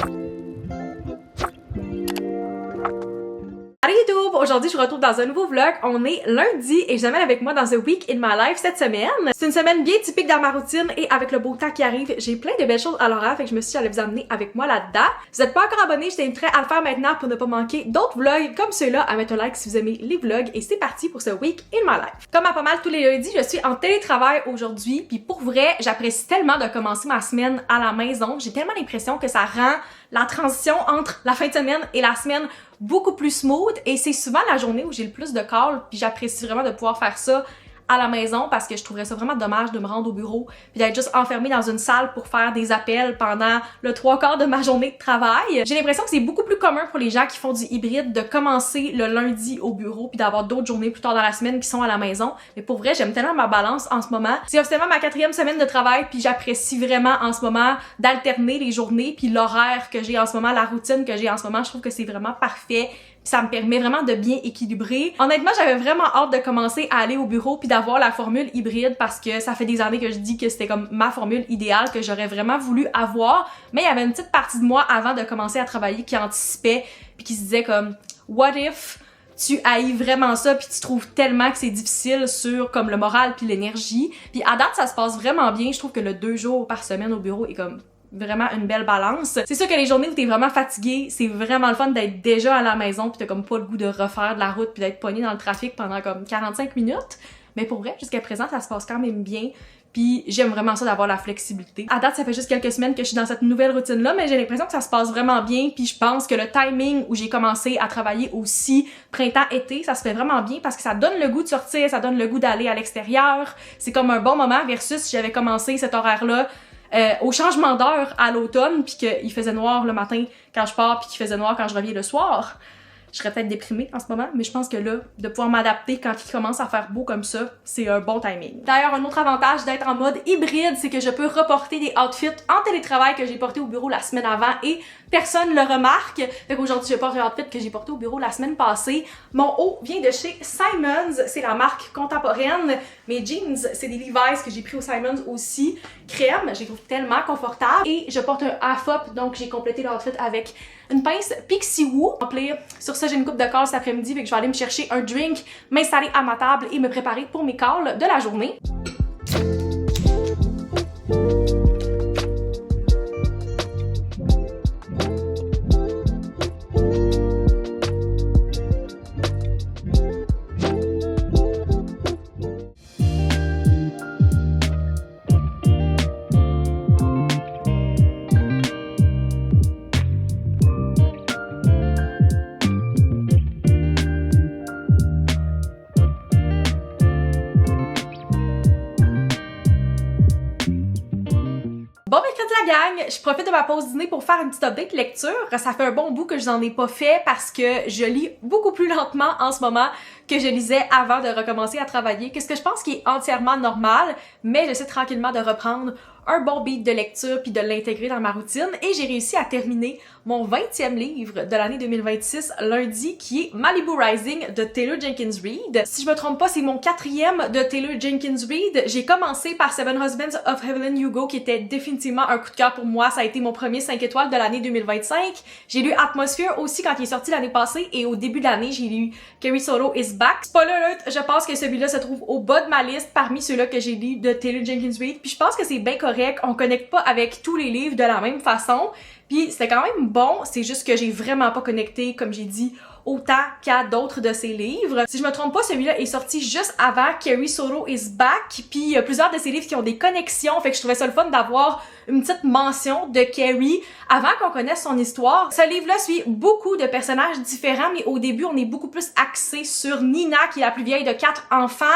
Allez YouTube! Aujourd'hui, je vous retrouve dans un nouveau vlog. On est lundi et je t'amène avec moi dans The Week in My Life cette semaine. C'est une semaine bien typique dans ma routine et avec le beau temps qui arrive, j'ai plein de belles choses à l'horaire, fait que je me suis dit j'allais vous amener avec moi là-dedans. Si vous n'êtes pas encore abonné, je t'inviterai à le faire maintenant pour ne pas manquer d'autres vlogs comme ceux-là, à mettre un like si vous aimez les vlogs et c'est parti pour ce Week in My Life. Comme à pas mal tous les lundis, je suis en télétravail aujourd'hui puis pour vrai, j'apprécie tellement de commencer ma semaine à la maison. J'ai tellement l'impression que ça rend la transition entre la fin de semaine et la semaine beaucoup plus smooth et c'est souvent la journée où j'ai le plus de calls puis j'apprécie vraiment de pouvoir faire ça à la maison parce que je trouverais ça vraiment dommage de me rendre au bureau puis d'être juste enfermée dans une salle pour faire des appels pendant le 3/4 de ma journée de travail. J'ai l'impression que c'est beaucoup plus commun pour les gens qui font du hybride de commencer le lundi au bureau puis d'avoir d'autres journées plus tard dans la semaine qui sont à la maison. Mais pour vrai, j'aime tellement ma balance en ce moment. C'est officiellement ma 4e semaine de travail puis j'apprécie vraiment en ce moment d'alterner les journées puis l'horaire que j'ai en ce moment, la routine que j'ai en ce moment. Je trouve que c'est vraiment parfait. Puis ça me permet vraiment de bien équilibrer. Honnêtement, j'avais vraiment hâte de commencer à aller au bureau puis d'avoir la formule hybride parce que ça fait des années que je dis que c'était comme ma formule idéale que j'aurais vraiment voulu avoir. Mais il y avait une petite partie de moi avant de commencer à travailler qui anticipait puis qui se disait comme « What if tu haïs vraiment ça puis tu trouves tellement que c'est difficile sur comme le moral puis l'énergie. » Puis à date, ça se passe vraiment bien. Je trouve que le 2 jours par semaine au bureau est comme vraiment une belle balance. C'est sûr que les journées où t'es vraiment fatigué, c'est vraiment le fun d'être déjà à la maison pis t'as comme pas le goût de refaire de la route pis d'être pogné dans le trafic pendant comme 45 minutes. Mais pour vrai, jusqu'à présent, ça se passe quand même bien. Puis j'aime vraiment ça d'avoir la flexibilité. À date, ça fait juste quelques semaines que je suis dans cette nouvelle routine-là, mais j'ai l'impression que ça se passe vraiment bien. Puis je pense que le timing où j'ai commencé à travailler aussi printemps-été, ça se fait vraiment bien parce que ça donne le goût de sortir, ça donne le goût d'aller à l'extérieur. C'est comme un bon moment versus si j'avais commencé cet horaire-là au changement d'heure à l'automne puis qu'il faisait noir le matin quand je pars puis qu'il faisait noir quand je reviens le soir. Je serais peut-être déprimée en ce moment, mais je pense que là, de pouvoir m'adapter quand il commence à faire beau comme ça, c'est un bon timing. D'ailleurs, un autre avantage d'être en mode hybride, c'est que je peux reporter des outfits en télétravail que j'ai porté au bureau la semaine avant et personne le remarque. Fait qu'aujourd'hui, je porte un outfit que j'ai porté au bureau la semaine passée. Mon haut vient de chez Simons, c'est la marque contemporaine. Mes jeans, c'est des Levi's que j'ai pris au Simons aussi. Crème, je les trouve tellement confortables. Et je porte un half-up, donc j'ai complété l'outfit avec une pince Pixie Woo. Sur ça, j'ai une coupe de calls cet après-midi, fait que je vais aller me chercher un drink, m'installer à ma table et me préparer pour mes calls de la journée. Bon mercredi la gang! Je profite de ma pause dîner pour faire une petite update lecture. Ça fait un bon bout que je n'en ai pas fait parce que je lis beaucoup plus lentement en ce moment que je lisais avant de recommencer à travailler. Qu'est-ce que je pense qui est entièrement normal, mais j'essaie tranquillement de reprendre un bon beat de lecture puis de l'intégrer dans ma routine et j'ai réussi à terminer mon 20e livre de l'année 2026 lundi qui est Malibu Rising de Taylor Jenkins Reid. Si je me trompe pas, c'est mon 4e de Taylor Jenkins Reid. J'ai commencé par Seven Husbands of Evelyn Hugo qui était définitivement un coup de cœur pour moi. Ça a été mon premier 5 étoiles de l'année 2025. J'ai lu Atmosphere aussi quand il est sorti l'année passée et au début de l'année, j'ai lu Carrie Solo is Back. Spoiler alert, je pense que celui-là se trouve au bas de ma liste parmi ceux-là que j'ai lus de Taylor Jenkins Reid. Puis je pense que c'est bien correct. On connecte pas avec tous les livres de la même façon. Puis c'était quand même bon, c'est juste que j'ai vraiment pas connecté, comme j'ai dit, autant qu'à d'autres de ses livres. Si je me trompe pas, celui-là est sorti juste avant Carrie Solo is Back, puis il y a plusieurs de ses livres qui ont des connexions, fait que je trouvais ça le fun d'avoir une petite mention de Carrie avant qu'on connaisse son histoire. Ce livre-là suit beaucoup de personnages différents, mais au début, on est beaucoup plus axé sur Nina, qui est la plus vieille de 4 enfants,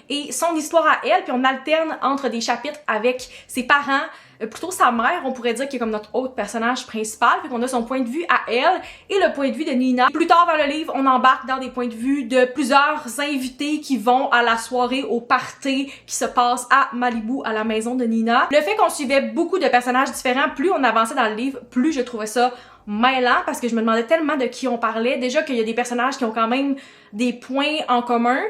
et son histoire à elle, puis on alterne entre des chapitres avec ses parents, plutôt sa mère, on pourrait dire, qui est comme notre autre personnage principal, fait qu'on a son point de vue à elle et le point de vue de Nina. Plus tard dans le livre, on embarque dans des points de vue de plusieurs invités qui vont à la soirée, au party qui se passe à Malibu, à la maison de Nina. Le fait qu'on suivait beaucoup de personnages différents, plus on avançait dans le livre, plus je trouvais ça mêlant parce que je me demandais tellement de qui on parlait. Déjà qu'il y a des personnages qui ont quand même des points en commun.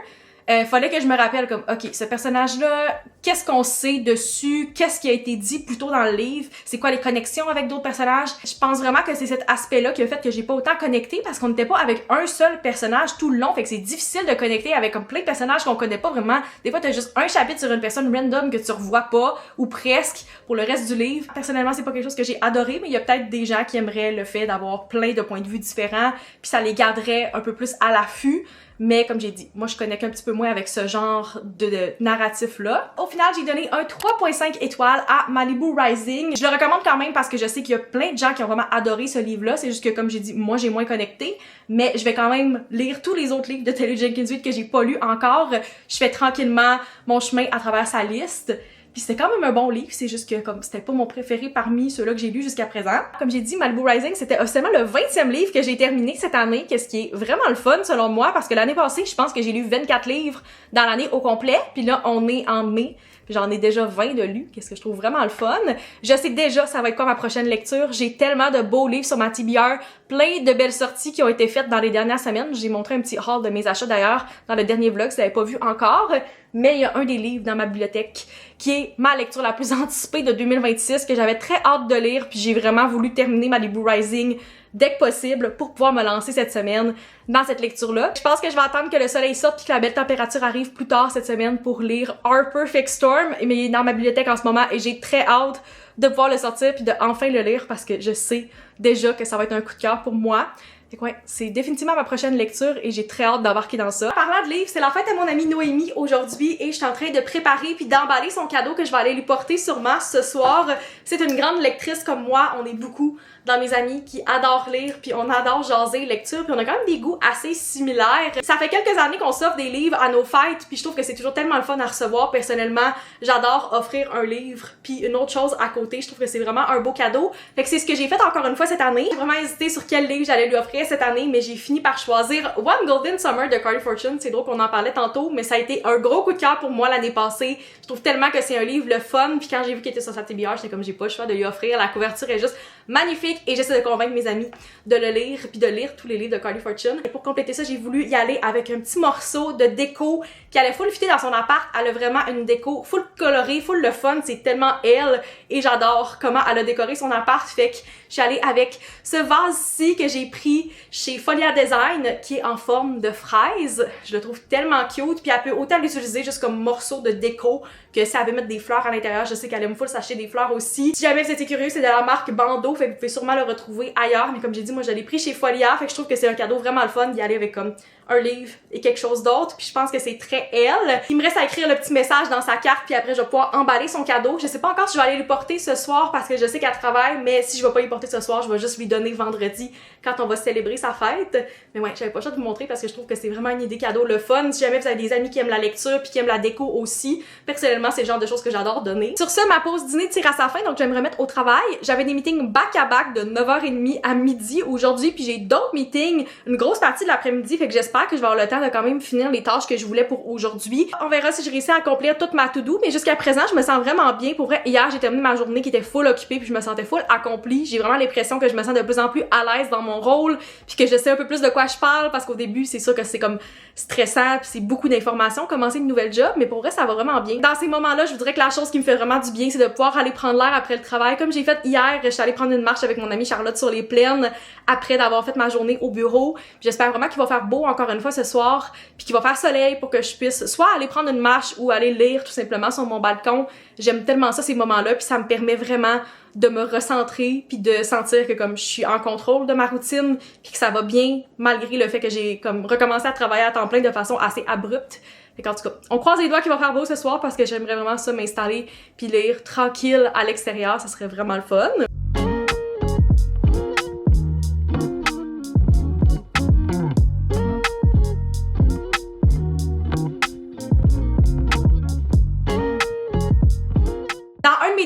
fallait que je me rappelle comme, ok, ce personnage-là, qu'est-ce qu'on sait dessus, qu'est-ce qui a été dit plus tôt dans le livre, c'est quoi les connexions avec d'autres personnages. Je pense vraiment que c'est cet aspect-là qui a fait que j'ai pas autant connecté parce qu'on n'était pas avec un seul personnage tout le long, fait que c'est difficile de connecter avec comme plein de personnages qu'on connaît pas vraiment. Des fois, t'as juste un chapitre sur une personne random que tu revois pas, ou presque, pour le reste du livre. Personnellement, c'est pas quelque chose que j'ai adoré, mais il y a peut-être des gens qui aimeraient le fait d'avoir plein de points de vue différents, puis ça les garderait un peu plus à l'affût. Mais comme j'ai dit, moi je connecte un petit peu moins avec ce genre de narratif-là. Au final, j'ai donné un 3.5 étoiles à Malibu Rising. Je le recommande quand même parce que je sais qu'il y a plein de gens qui ont vraiment adoré ce livre-là. C'est juste que comme j'ai dit, moi j'ai moins connecté. Mais je vais quand même lire tous les autres livres de Taylor Jenkins Reid que j'ai pas lus encore. Je fais tranquillement mon chemin à travers sa liste. Puis c'était quand même un bon livre, c'est juste que comme c'était pas mon préféré parmi ceux-là que j'ai lus jusqu'à présent. Comme j'ai dit, Malibu Rising, c'était officiellement le 20e livre que j'ai terminé cette année, ce qui est vraiment le fun selon moi, parce que l'année passée, je pense que j'ai lu 24 livres dans l'année au complet, puis là, on est en mai. Puis j'en ai déjà 20 de lus, qu'est-ce que je trouve vraiment le fun. Je sais déjà ça va être quoi ma prochaine lecture. J'ai tellement de beaux livres sur ma TBR, plein de belles sorties qui ont été faites dans les dernières semaines. J'ai montré un petit haul de mes achats d'ailleurs dans le dernier vlog si vous l'avez pas vu encore. Mais il y a un des livres dans ma bibliothèque qui est ma lecture la plus anticipée de 2026 que j'avais très hâte de lire, puis j'ai vraiment voulu terminer Malibu Rising dès que possible pour pouvoir me lancer cette semaine dans cette lecture-là. Je pense que je vais attendre que le soleil sorte puis que la belle température arrive plus tard cette semaine pour lire Our Perfect Storm, mais il est dans ma bibliothèque en ce moment et j'ai très hâte de pouvoir le sortir puis de enfin le lire parce que je sais déjà que ça va être un coup de cœur pour moi. Fait que ouais, c'est définitivement ma prochaine lecture et j'ai très hâte d'embarquer dans ça. Parlant de livres, c'est la fête à mon amie Noémie aujourd'hui et je suis en train de préparer puis d'emballer son cadeau que je vais aller lui porter sûrement ce soir. C'est une grande lectrice comme moi, on est beaucoup dans mes amis qui adorent lire puis on adore jaser lecture puis on a quand même des goûts assez similaires. Ça fait quelques années qu'on s'offre des livres à nos fêtes puis je trouve que c'est toujours tellement le fun à recevoir. Personnellement, j'adore offrir un livre puis une autre chose à côté. Je trouve que c'est vraiment un beau cadeau. Fait que c'est ce que j'ai fait encore une fois cette année. J'ai vraiment hésité sur quel livre j'allais lui offrir cette année, mais j'ai fini par choisir One Golden Summer de Carly Fortune. C'est drôle qu'on en parlait tantôt, mais ça a été un gros coup de cœur pour moi l'année passée. Je trouve tellement que c'est un livre le fun puis quand j'ai vu qu'il était sur sa TBR, j'étais comme j'ai pas le choix de lui offrir. La couverture est juste magnifique et j'essaie de convaincre mes amis de le lire puis de lire tous les livres de Carly Fortune. Et pour compléter ça, j'ai voulu y aller avec un petit morceau de déco qui allait full fitter dans son appart. Elle a vraiment une déco full colorée, full le fun, c'est tellement elle et j'adore comment elle a décoré son appart. Fait que je suis allée avec ce vase-ci que j'ai pris chez Folia Design qui est en forme de fraise. Je le trouve tellement cute puis elle peut autant l'utiliser juste comme morceau de déco que si elle veut mettre des fleurs à l'intérieur. Je sais qu'elle aime full s'acheter des fleurs aussi. Si jamais vous étiez curieux, c'est de la marque Bandeau, fait que vous pouvez sûrement le retrouver ailleurs, mais comme j'ai dit, moi je l'ai pris chez Folia, fait que je trouve que c'est un cadeau vraiment le fun d'y aller avec comme un livre et quelque chose d'autre, puis je pense que c'est très elle. Il me reste à écrire le petit message dans sa carte, puis après je vais pouvoir emballer son cadeau. Je sais pas encore si je vais aller lui porter ce soir parce que je sais qu'elle travaille, mais si je vais pas lui porter ce soir, je vais juste lui donner vendredi quand on va célébrer sa fête. Mais ouais, j'avais pas le choix de vous montrer parce que je trouve que c'est vraiment une idée cadeau le fun. Si jamais vous avez des amis qui aiment la lecture puis qui aiment la déco aussi, personnellement c'est le genre de choses que j'adore donner. Sur ce, ma pause dîner tire à sa fin, donc je vais me remettre au travail. J'avais des meetings back-à-back de 9h30 à midi aujourd'hui, puis j'ai d'autres meetings une grosse partie de l'après-midi, fait que j'espère que je vais avoir le temps de quand même finir les tâches que je voulais pour aujourd'hui. On verra si je réussis à accomplir toute ma to-do, mais jusqu'à présent, je me sens vraiment bien. Pour vrai, hier, j'ai terminé ma journée qui était full occupée, puis je me sentais full accomplie. J'ai vraiment l'impression que je me sens de plus en plus à l'aise dans mon rôle, puis que je sais un peu plus de quoi je parle, parce qu'au début, c'est sûr que c'est comme stressant, puis c'est beaucoup d'informations, commencer une nouvelle job, mais pour vrai, ça va vraiment bien. Dans ces moments-là, je voudrais que la chose qui me fait vraiment du bien, c'est de pouvoir aller prendre l'air après le travail, comme j'ai fait hier. Je suis allée prendre une marche avec mon amie Charlotte sur les plaines après d'avoir fait ma journée au bureau. J'espère vraiment qu'il va faire beau encore une fois ce soir, puis qu'il va faire soleil pour que je puisse soit aller prendre une marche ou aller lire tout simplement sur mon balcon. J'aime tellement ça, ces moments-là, puis ça me permet vraiment de me recentrer puis de sentir que comme je suis en contrôle de ma routine puis que ça va bien malgré le fait que j'ai comme recommencé à travailler à temps plein de façon assez abrupte. Fait qu'en tout cas, on croise les doigts qu'il va faire beau ce soir parce que j'aimerais vraiment ça m'installer puis lire tranquille à l'extérieur, ça serait vraiment le fun.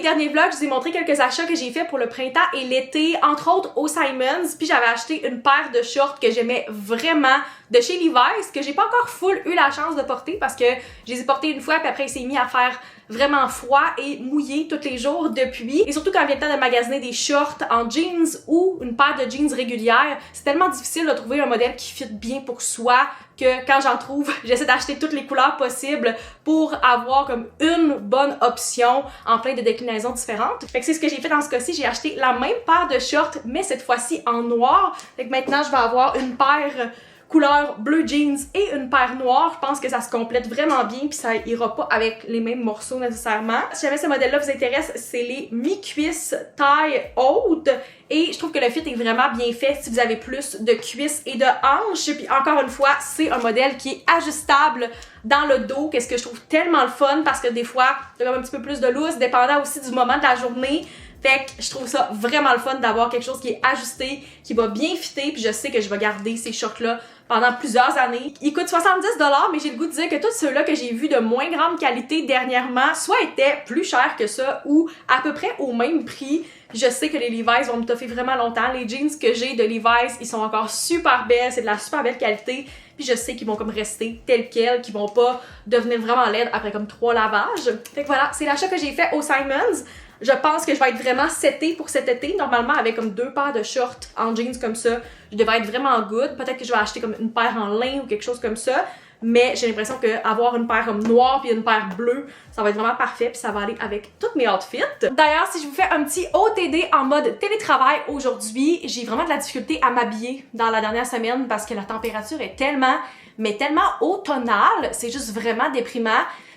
Dernier vlog, je vous ai montré quelques achats que j'ai fait pour le printemps et l'été, entre autres au Simons, puis j'avais acheté une paire de shorts que j'aimais vraiment de chez Levi's, que j'ai pas encore full eu la chance de porter parce que je les ai portés une fois puis après il s'est mis à faire vraiment froid et mouillé tous les jours depuis. Et surtout quand vient le temps de magasiner des shorts en jeans ou une paire de jeans régulière, c'est tellement difficile de trouver un modèle qui fit bien pour soi que quand j'en trouve, j'essaie d'acheter toutes les couleurs possibles pour avoir comme une bonne option en plein de déclinaisons différentes. Fait que c'est ce que j'ai fait dans ce cas-ci, j'ai acheté la même paire de shorts mais cette fois-ci en noir. Fait que maintenant je vais avoir une paire couleur bleu jeans et une paire noire. Je pense que ça se complète vraiment bien puis ça ira pas avec les mêmes morceaux nécessairement. Si jamais ce modèle-là vous intéresse, c'est les mi-cuisses taille haute et je trouve que le fit est vraiment bien fait si vous avez plus de cuisses et de hanches. Puis encore une fois, c'est un modèle qui est ajustable dans le dos, qu'est-ce que je trouve tellement le fun parce que des fois, il y a un petit peu plus de loose, dépendant aussi du moment de la journée. Fait que je trouve ça vraiment le fun d'avoir quelque chose qui est ajusté, qui va bien fitter, puis je sais que je vais garder ces shorts-là pendant plusieurs années. Ils coûtent 70$, mais j'ai le goût de dire que tous ceux-là que j'ai vus de moins grande qualité dernièrement, soit étaient plus chers que ça, ou à peu près au même prix. Je sais que les Levi's vont me toffer vraiment longtemps. Les jeans que j'ai de Levi's, ils sont encore super belles, c'est de la super belle qualité. Puis je sais qu'ils vont comme rester tels quels, qu'ils vont pas devenir vraiment laides après comme 3 lavages. Fait que voilà, c'est l'achat que j'ai fait au Simons. Je pense que je vais être vraiment setée pour cet été. Normalement, avec comme 2 paires de shorts en jeans comme ça, je devrais être vraiment good. Peut-être que je vais acheter comme une paire en lin ou quelque chose comme ça. Mais j'ai l'impression qu'avoir une paire comme noire puis une paire bleue, ça va être vraiment parfait puis ça va aller avec tous mes outfits. D'ailleurs, si je vous fais un petit OTD en mode télétravail aujourd'hui, j'ai vraiment de la difficulté à m'habiller dans la dernière semaine parce que la température est tellement automnale, c'est juste vraiment déprimant.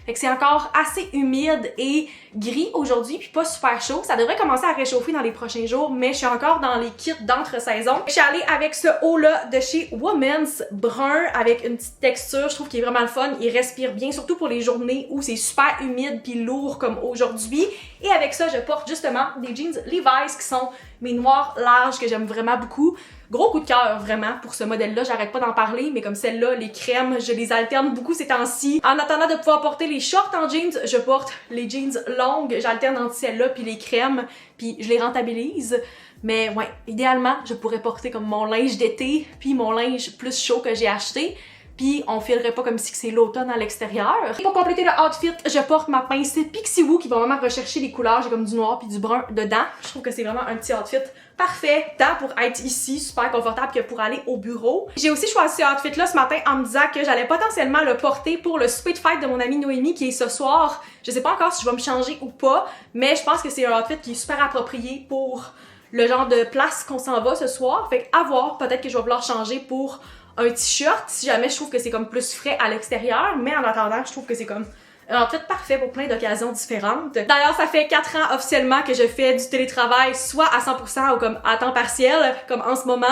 Fait que c'est encore assez humide et gris aujourd'hui, puis pas super chaud. Ça devrait commencer à réchauffer dans les prochains jours, mais je suis encore dans les kits d'entre-saison. Je suis allée avec ce haut-là de chez Women's, brun, avec une petite texture, je trouve qu'il est vraiment le fun. Il respire bien, surtout pour les journées où c'est super humide puis lourd comme aujourd'hui. Et avec ça, je porte justement des jeans Levi's qui sont mes noirs larges que j'aime vraiment beaucoup. Gros coup de cœur, vraiment, pour ce modèle-là. J'arrête pas d'en parler, mais comme celle-là, les crèmes, je les alterne beaucoup ces temps-ci. En attendant de pouvoir porter les shorts en jeans, je porte les jeans longues. J'alterne entre celle-là puis les crèmes, puis je les rentabilise. Mais ouais, idéalement, je pourrais porter comme mon linge d'été, puis mon linge plus chaud que j'ai acheté. Puis on filerait pas comme si c'est l'automne à l'extérieur. Et pour compléter le outfit, je porte ma pince Pixiwoo qui va vraiment rechercher les couleurs. J'ai comme du noir puis du brun dedans. Je trouve que c'est vraiment un petit outfit parfait, tant pour être ici, super confortable, que pour aller au bureau. J'ai aussi choisi ce outfit-là ce matin en me disant que j'allais potentiellement le porter pour le souper de fête de mon amie Noémie qui est ce soir. Je sais pas encore si je vais me changer ou pas, mais je pense que c'est un outfit qui est super approprié pour le genre de place qu'on s'en va ce soir. Fait qu'à voir, peut-être que je vais vouloir changer pour un t-shirt si jamais je trouve que c'est comme plus frais à l'extérieur, mais en attendant, je trouve que c'est comme un outfit parfait pour plein d'occasions différentes. D'ailleurs, ça fait 4 ans officiellement que je fais du télétravail soit à 100% ou comme à temps partiel, comme en ce moment.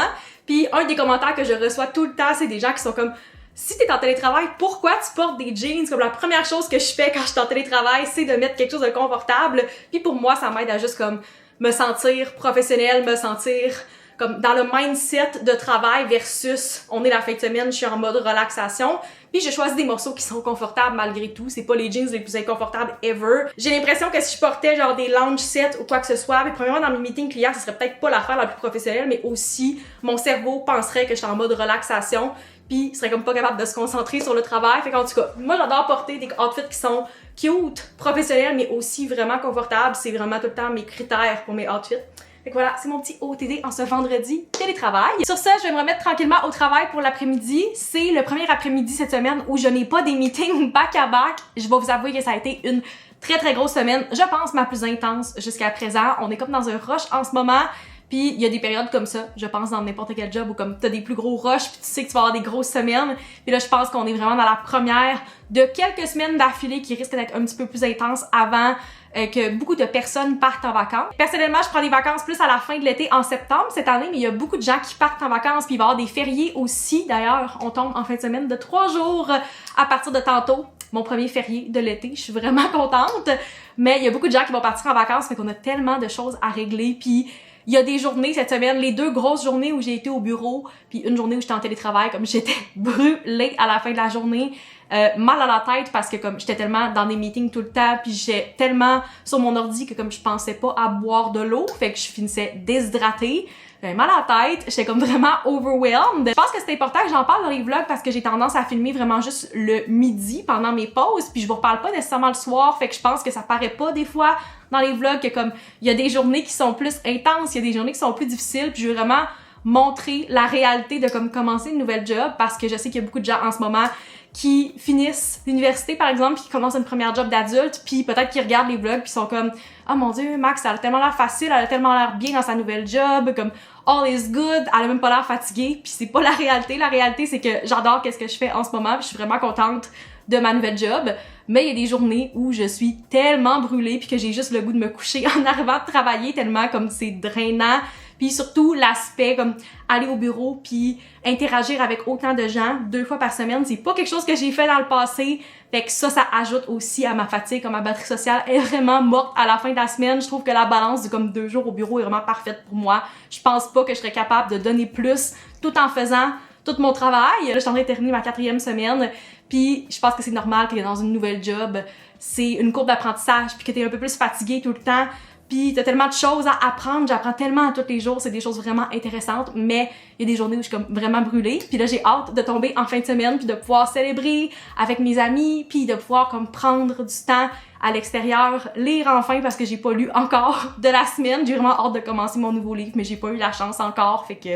Puis un des commentaires que je reçois tout le temps, c'est des gens qui sont comme si t'es en télétravail, pourquoi tu portes des jeans? Comme la première chose que je fais quand je suis en télétravail, c'est de mettre quelque chose de confortable. Puis pour moi, ça m'aide à juste comme me sentir professionnelle, me sentir comme dans le mindset de travail versus on est la fin de semaine, je suis en mode relaxation. Puis je choisis des morceaux qui sont confortables malgré tout. C'est pas les jeans les plus inconfortables ever. J'ai l'impression que si je portais genre des lounge sets ou quoi que ce soit, mais premièrement dans mes meetings clients, ce serait peut-être pas l'affaire la plus professionnelle, mais aussi mon cerveau penserait que je suis en mode relaxation. Puis serait comme pas capable de se concentrer sur le travail. Fait qu'en tout cas, moi j'adore porter des outfits qui sont cute, professionnels, mais aussi vraiment confortables. C'est vraiment tout le temps mes critères pour mes outfits. Fait que voilà, c'est mon petit OTD en ce vendredi télétravail. Sur ça, je vais me remettre tranquillement au travail pour l'après-midi. C'est le premier après-midi cette semaine où je n'ai pas des meetings back-à-back. Je vais vous avouer que ça a été une très grosse semaine. Je pense ma plus intense jusqu'à présent. On est comme dans un rush en ce moment. Puis il y a des périodes comme ça, je pense dans n'importe quel job où comme t'as des plus gros rushs puis tu sais que tu vas avoir des grosses semaines. Puis là je pense qu'on est vraiment dans la première de quelques semaines d'affilée qui risque d'être un petit peu plus intense avant que beaucoup de personnes partent en vacances. Personnellement, je prends des vacances plus à la fin de l'été en septembre cette année, mais il y a beaucoup de gens qui partent en vacances puis il va y avoir des fériés aussi. D'ailleurs, on tombe en fin de semaine de 3 jours à partir de tantôt. Mon premier férié de l'été, je suis vraiment contente. Mais il y a beaucoup de gens qui vont partir en vacances, fait qu'on a tellement de choses à régler puis il y a des journées cette semaine, les 2 grosses journées où j'ai été au bureau, puis une journée où j'étais en télétravail, comme j'étais brûlée à la fin de la journée. mal à la tête parce que comme j'étais tellement dans des meetings tout le temps puis j'étais tellement sur mon ordi que comme je pensais pas à boire de l'eau, fait que je finissais déshydratée. J'avais mal à la tête, j'étais comme vraiment overwhelmed. Je pense que c'est important que j'en parle dans les vlogs parce que j'ai tendance à filmer vraiment juste le midi pendant mes pauses, puis je vous reparle pas nécessairement le soir, fait que je pense que ça paraît pas des fois dans les vlogs que comme il y a des journées qui sont plus intenses, il y a des journées qui sont plus difficiles, puis je veux vraiment montrer la réalité de comme commencer une nouvelle job parce que je sais qu'il y a beaucoup de gens en ce moment qui finissent l'université par exemple puis qui commencent une première job d'adulte puis peut-être qu'ils regardent les vlogs puis sont comme « Oh mon dieu, Max, elle a tellement l'air facile, elle a tellement l'air bien dans sa nouvelle job, comme all is good, elle a même pas l'air fatiguée. » Puis c'est pas la réalité. La réalité, c'est que j'adore qu'est-ce que je fais en ce moment puis je suis vraiment contente de ma nouvelle job. Mais il y a des journées où je suis tellement brûlée puis que j'ai juste le goût de me coucher en arrivant de travailler tellement comme c'est drainant. Puis surtout l'aspect comme aller au bureau puis interagir avec autant de gens 2 fois par semaine, c'est pas quelque chose que j'ai fait dans le passé. Fait que ça ajoute aussi à ma fatigue, comme ma batterie sociale est vraiment morte à la fin de la semaine. Je trouve que la balance de comme 2 jours au bureau est vraiment parfaite pour moi. Je pense pas que je serais capable de donner plus tout en faisant tout mon travail. Là, je suis en train de terminer ma 4e semaine. Puis je pense que c'est normal que dans une nouvelle job, c'est une courbe d'apprentissage puis que t'es un peu plus fatigué tout le temps. Puis t'as tellement de choses à apprendre, j'apprends tellement tous les jours, c'est des choses vraiment intéressantes, mais il y a des journées où je suis comme vraiment brûlée, puis là j'ai hâte de tomber en fin de semaine, puis de pouvoir célébrer avec mes amis, puis de pouvoir comme prendre du temps à l'extérieur, lire enfin parce que j'ai pas lu encore de la semaine, j'ai vraiment hâte de commencer mon nouveau livre, mais j'ai pas eu la chance encore, fait que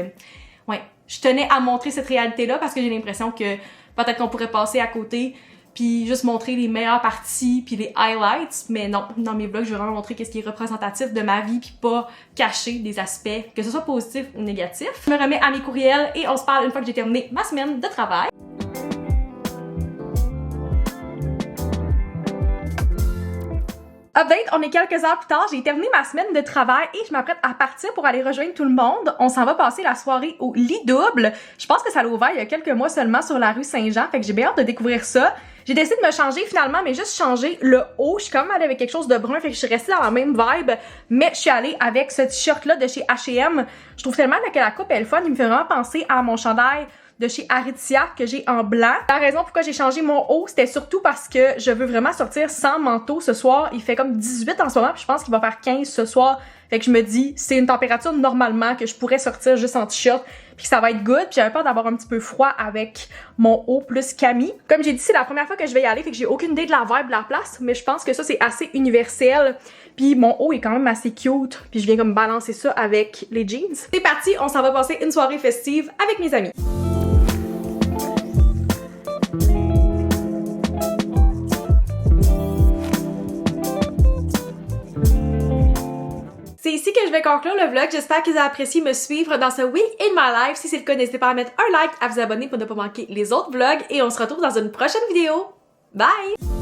ouais, je tenais à montrer cette réalité-là parce que j'ai l'impression que peut-être qu'on pourrait passer à côté puis juste montrer les meilleures parties puis les highlights, mais non, dans mes vlogs, je veux vraiment montrer qu'est-ce qui est représentatif de ma vie puis pas cacher des aspects, que ce soit positif ou négatif. Je me remets à mes courriels et on se parle une fois que j'ai terminé ma semaine de travail. Update, on est quelques heures plus tard, j'ai terminé ma semaine de travail et je m'apprête à partir pour aller rejoindre tout le monde. On s'en va passer la soirée au Lit Double. Je pense que ça l'a ouvert il y a quelques mois seulement sur la rue Saint-Jean, fait que j'ai bien hâte de découvrir ça. J'ai décidé de me changer finalement, mais juste changer le haut. Je suis quand même allée avec quelque chose de brun, fait que je suis restée dans la même vibe, mais je suis allée avec ce t-shirt-là de chez H&M. Je trouve tellement que la coupe est le fun, il me fait vraiment penser à mon chandail de chez Aritzia que j'ai en blanc. La raison pourquoi j'ai changé mon haut, c'était surtout parce que je veux vraiment sortir sans manteau ce soir. Il fait comme 18 en ce moment, puis je pense qu'il va faire 15 ce soir. Fait que je me dis, c'est une température normalement que je pourrais sortir juste en t-shirt, puis que ça va être good. Puis j'avais peur d'avoir un petit peu froid avec mon haut plus cami. Comme j'ai dit, c'est la première fois que je vais y aller, fait que j'ai aucune idée de la vibe de la place, mais je pense que ça c'est assez universel. Puis mon haut est quand même assez cute, puis je viens comme balancer ça avec les jeans. C'est parti, on s'en va passer une soirée festive avec mes amis. C'est ici que je vais conclure le vlog. J'espère que vous avez apprécié me suivre dans ce Week in My Life. Si c'est le cas, n'hésitez pas à mettre un like, à vous abonner pour ne pas manquer les autres vlogs et on se retrouve dans une prochaine vidéo. Bye!